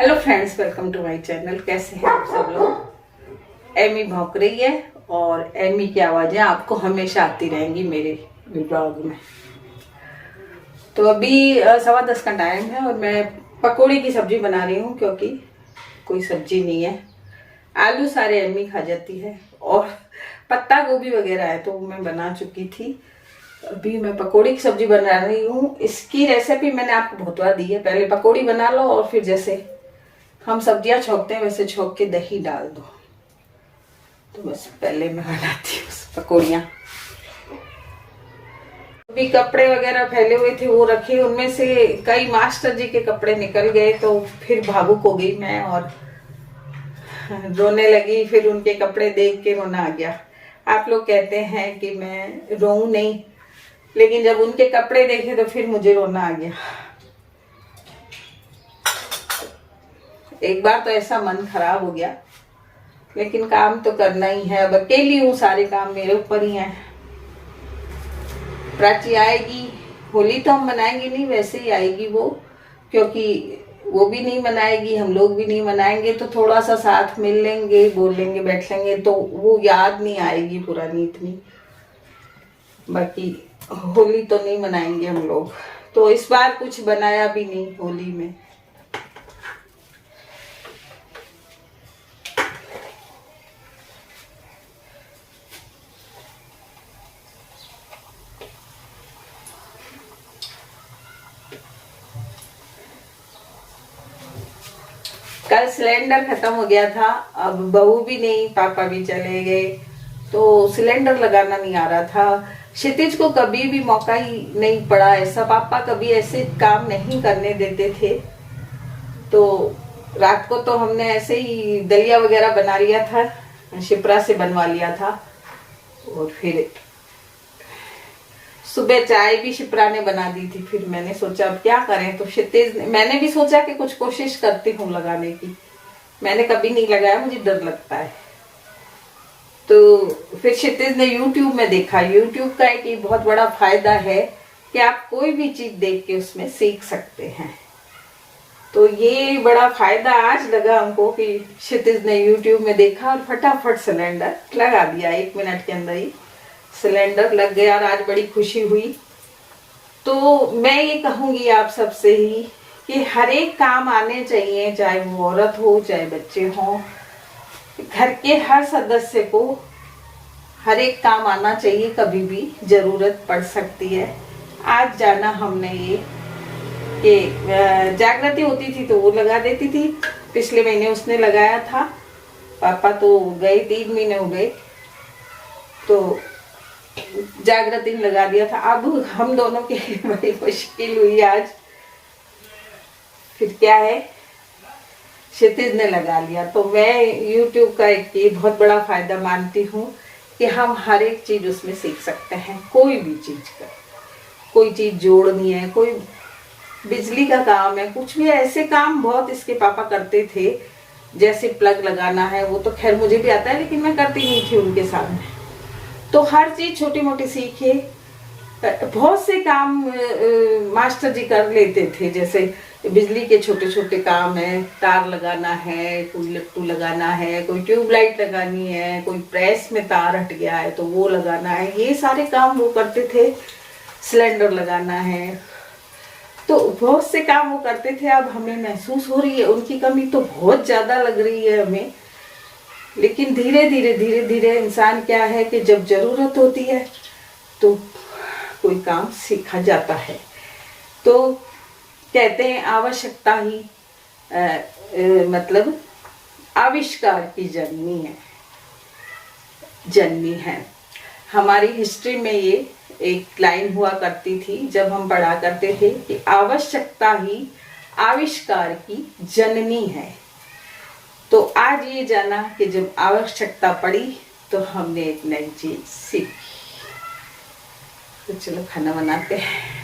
Hello friends, welcome to my channel. कैसे हैं आप सब लोग। एमी भौंक रही है और एमी की आवाज़ें आपको हमेशा आती रहेंगी मेरे ब्लॉग में। तो अभी 10:15 का टाइम है और मैं पकौड़ी की सब्जी बना रही हूँ क्योंकि कोई सब्जी नहीं है। आलू सारे एमी खा जाती है और पत्ता गोभी वगैरह है तो मैं बना चुकी थी। अभी मैं पकौड़ी की सब्जी बना रही हूँ। इसकी रेसिपी मैंने आपको बहुत बार दी है। पहले पकौड़ी बना लो और फिर जैसे हम सब्जियां छोंकते हैं वैसे छोंक के दही डाल दो। तो बस पहले मैं बनाती हूँ पकौड़ियाँ। अभी कपड़े वगैरह फैले हुए थे वो रखे, उनमें से कई मास्टर जी के कपड़े निकल गए तो फिर भावुक हो गई मैं और रोने लगी। फिर उनके कपड़े देख के रोना आ गया। आप लोग कहते हैं कि मैं रोऊं नहीं, लेकिन जब उनके कपड़े देखे तो फिर मुझे रोना आ गया। एक बार तो ऐसा मन खराब हो गया, लेकिन काम तो करना ही है। अब अकेली हूँ, सारे काम मेरे ऊपर ही हैं। प्राची आएगी, होली तो हम मनाएंगे नहीं, वैसे ही आएगी वो, क्योंकि वो भी नहीं मनाएगी, हम लोग भी नहीं मनाएंगे तो थोड़ा सा साथ मिल लेंगे, बोल लेंगे, बैठ लेंगे तो वो याद नहीं आएगी पुरानी इतनी। बाकी होली तो नहीं मनाएंगे हम लोग। तो इस बार कुछ बनाया भी नहीं होली में। कल सिलेंडर खत्म हो गया था, अब बहू भी नहीं, पापा भी चले गए तो सिलेंडर लगाना नहीं आ रहा था। क्षितिज को कभी भी मौका ही नहीं पड़ा ऐसा, पापा कभी ऐसे काम नहीं करने देते थे। तो रात को तो हमने ऐसे ही दलिया वगैरह बना लिया था, शिप्रा से बनवा लिया था। और फिर सुबह चाय भी शिप्रा ने बना दी थी। फिर मैंने सोचा अब क्या करें, तो क्षितिज ने, मैंने भी सोचा कि कुछ कोशिश करती हूँ लगाने की। मैंने कभी नहीं लगाया, मुझे डर लगता है। तो फिर क्षितिज ने यूट्यूब में देखा। यूट्यूब का एक बहुत बड़ा फायदा है कि आप कोई भी चीज देख के उसमें सीख सकते हैं। तो ये बड़ा फायदा आज लगा हमको कि क्षितिज ने यूट्यूब में देखा और फटाफट सिलेंडर लगा दिया। 1 मिनट के अंदर ही सिलेंडर लग गया और आज बड़ी खुशी हुई। तो मैं ये कहूंगी आप सबसे ही कि हर एक काम आने चाहिए, चाहे वो औरत हो चाहे बच्चे हों, घर के हर सदस्य को हर एक काम आना चाहिए। कभी भी जरूरत पड़ सकती है। आज जाना हमने ये कि जागृति होती थी तो वो लगा देती थी, पिछले महीने उसने लगाया था। पापा तो गए, 3 महीने हो गए, तो जागृति ने लगा दिया था। अब हम दोनों की बड़ी मुश्किल हुई आज। फिर क्या है, क्षितिज ने लगा लिया। तो मैं YouTube का एक ये बहुत बड़ा फायदा मानती हूँ कि हम हर एक चीज उसमें सीख सकते हैं। कोई भी चीज का, कोई चीज जोड़नी है, कोई बिजली का काम है, कुछ भी ऐसे काम बहुत इसके पापा करते थे। जैसे प्लग लगाना है, वो तो खैर मुझे भी आता है, लेकिन मैं करती नहीं थी उनके सामने। तो हर चीज छोटी मोटी सीखे। बहुत से काम मास्टर जी कर लेते थे, जैसे बिजली के छोटे छोटे काम है, तार लगाना है, कोई लट्टू लगाना है, कोई ट्यूबलाइट लगानी है, कोई प्रेस में तार हट गया है तो वो लगाना है, ये सारे काम वो करते थे। सिलेंडर लगाना है, तो बहुत से काम वो करते थे। अब हमें महसूस हो रही है उनकी कमी तो बहुत ज्यादा लग रही है हमें। लेकिन धीरे धीरे धीरे धीरे इंसान क्या है कि जब जरूरत होती है तो कोई काम सीखा जाता है। तो कहते हैं आवश्यकता ही मतलब आविष्कार की जननी है। हमारी हिस्ट्री में ये एक लाइन हुआ करती थी जब हम पढ़ा करते थे कि आवश्यकता ही आविष्कार की जननी है। तो आज ये जाना कि जब आवश्यकता पड़ी तो हमने एक नई चीज सीखी। तो चलो खाना बनाते हैं।